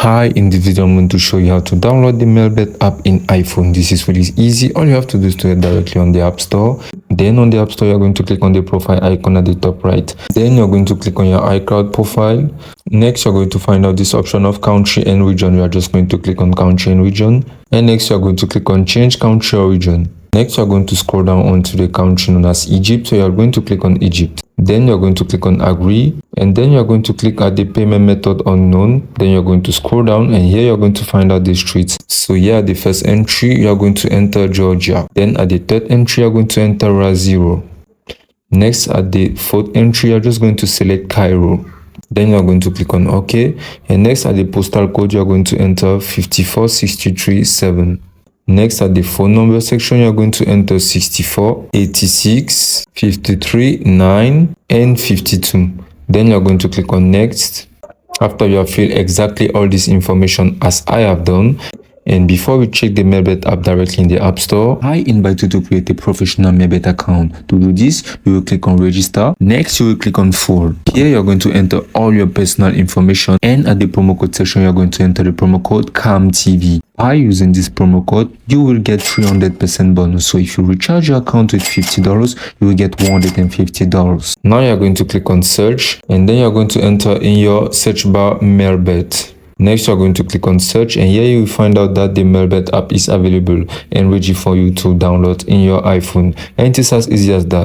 Hi, in this video I'm going to show you how to download the Melbet app in iPhone. This is really easy. All you have to do is to head directly on the App Store. Then on the App Store, you're going to click on the profile icon at the top right. Then you're going to click on your iCloud profile. Next, you're going to find out this option of country and region. You are just going to click on country and region. And next, you're going to click on change country or region. Next, you're going to scroll down onto the country known as Egypt. So you're going to click on Egypt. Then you're going to click on agree, and then you're going to click at the payment method unknown. Then you're going to scroll down, and here you're going to find out the streets. So here at the first entry, you're going to enter Georgia. Then at the third entry, you're going to enter Raziro. Next, at the fourth entry, you're just going to select Cairo. Then you're going to click on OK. And next, at the postal code, you're going to enter 54637. Next, at the phone number section, you're going to enter 64, 86, 53, 9, and 52. Then you're going to click on next. After you have filled exactly all this information as I have done, and before we check the Melbet app directly in the App Store, I invite you to create a professional Melbet account. To do this, you will click on register. Next, you will click on full. Here, you're going to enter all your personal information, and at the promo code section, you're going to enter the promo code CAMTV. By using this promo code, you will get 300% bonus. So if you recharge your account with $50, you will get $150. Now you're going to click on search, and then you're going to enter in your search bar Melbet. Next, you're going to click on search, and here you will find out that the Melbet app is available and ready for you to download in your iPhone. And it is as easy as that.